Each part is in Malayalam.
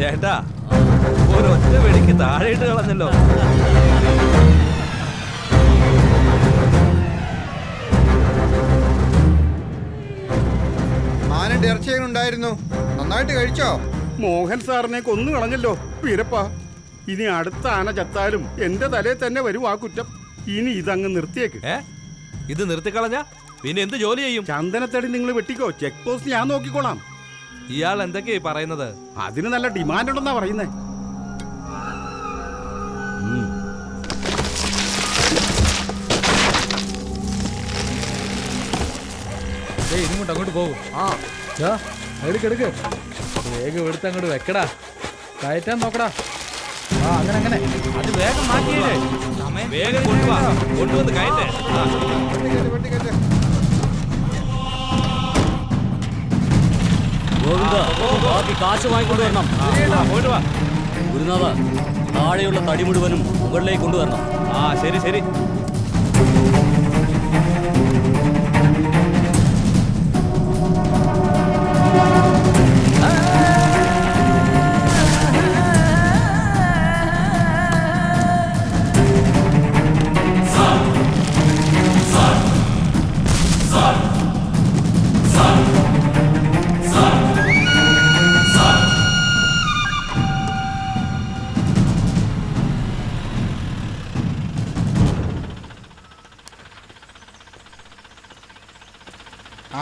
ചേട്ടാ ഒരൊറ്റ വെടിക്ക് താഴെയിട്ട് കളഞ്ഞല്ലോ. ആനയുടെ ഇറച്ചിയൊക്കെ ഉണ്ടായിരുന്നു, നന്നായിട്ട് കഴിച്ചോ? മോഹൻ സാറിനെ കൊന്നു കളഞ്ഞല്ലോ വീരപ്പ. ഇനി അടുത്ത ആന ചത്താലും എന്റെ തലയിൽ തന്നെ വരും ആ കുറ്റം. ഇനി ഇതങ്ങ് നിർത്തിയേക്ക്. ഇത് നിർത്തിക്കളഞ്ഞ പിന്നെ എന്ത് ജോലി ചെയ്യും? ചന്ദനത്തടി നിങ്ങൾ വെട്ടിക്കോ, ചെക്ക് പോസ്റ്റ് ഞാൻ നോക്കിക്കോളാം. ഇയാൾ എന്തൊക്കെയാ പറയുന്നത്? അതിന് നല്ല ഡിമാൻഡ് ഉണ്ടെന്നാ പറയുന്നേ. ഇങ്ങോട്ട് അങ്ങോട്ട് പോകും. എടുക്കെടുക്ക്, വേഗം എടുത്ത് അങ്ങോട്ട് വെക്കടാ, കയറ്റാൻ നോക്കടാ. അങ്ങനെ അങ്ങനെ അത് വേഗം മാറ്റിയേ, വേഗം കൊണ്ടുവാ, കൊണ്ടുവന്ന് കയറ്റേ. ബാക്കി കാശ് വാങ്ങിക്കൊണ്ട് വരണം. ഗുരുനാഥ, താഴെയുള്ള തടി മുഴുവനും മുകളിലേക്ക് കൊണ്ടുവരണം. ശരി ശരി.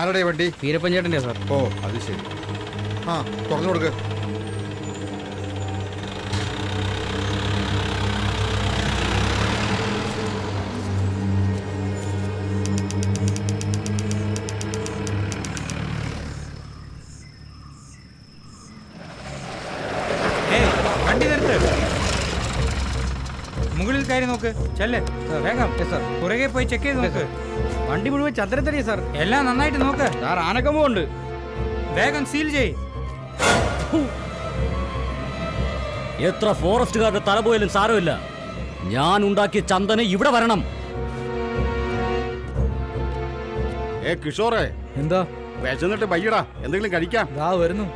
ആരുടെ വണ്ടി? വീരപ്പഞ്ചേട്ടൻ്റെ സാർ. ഓ അത് ശരി. തുറന്നു കൊടുക്ക്. വണ്ടി നിർത്ത്, മുകളിൽ കയറി നോക്ക്. ചെല്ലേ വേഗം, പുറകെ പോയി ചെക്ക് ചെയ്ത് നോക്ക്. വണ്ടി മുഴുവൻ ചന്ദ്രത്തടിയാ സാർ. എല്ലാം നന്നായിട്ട് നോക്ക് സാർ. ആനക്കമ്പും ഉണ്ട്. വേഗം സീൽ ചെയ്. എത്ര ഫോറസ്റ്റുകാരുടെ തല പോയാലും സാരമില്ല, ഞാൻ ഉണ്ടാക്കിയ ചന്ദന ഇവിടെ വരണം. കിഷോറേ, എന്താ വിശന്നിട്ട് ബയ്യടാ, എന്തെങ്കിലും കഴിക്കാം. വരുന്നു.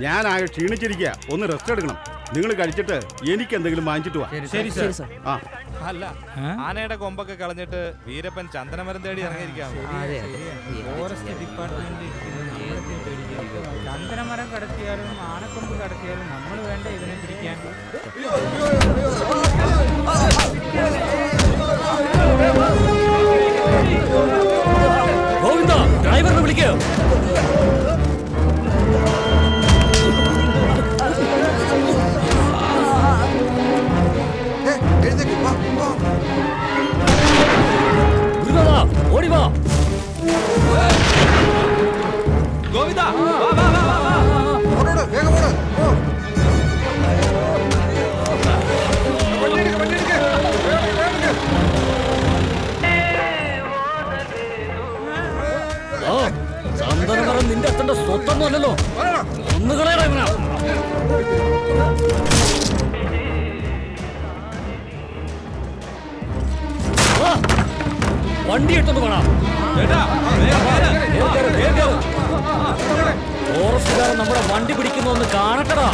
ഞാൻ ആകെ ക്ഷീണിച്ചിരിക്കുക, ഒന്ന് റെസ്റ്റ് എടുക്കണം. നിങ്ങൾ കഴിച്ചിട്ട് എനിക്ക് എന്തെങ്കിലും വാങ്ങിച്ചിട്ട് വാ. ശരി സാർ. അല്ല, ആനയുടെ കൊമ്പൊക്കെ കളഞ്ഞിട്ട് വീരപ്പൻ ചന്ദനമരം തേടി ഇറങ്ങിയിരിക്കാം. ഫോറസ്റ്റ് ഡിപ്പാർട്ട്മെന്റ് ചന്ദനമരം കടത്തിയാലും ആനക്കൊമ്പ് കടത്തിയാലും നമ്മൾ വേണ്ട ഇതിനെ പിടിക്കാൻ. ഗോവിന്ദ, ഡ്രൈവറിനെ വിളിക്കോ. ഓടിവാ ഗോവിന്ദ, വേഗം ചന്ദനമരം നിന്റെ അച്ഛന്റെ സ്വത്തൊന്നും അല്ലല്ലോ, ഒന്നുകളേടാ ഇവനാ. വണ്ടി എടുത്തോണ്ട് വേണം. ഫോറസ്റ്റുകാരൻ നമ്മുടെ വണ്ടി പിടിക്കുന്ന ഒന്ന് കാണട്ടടാ.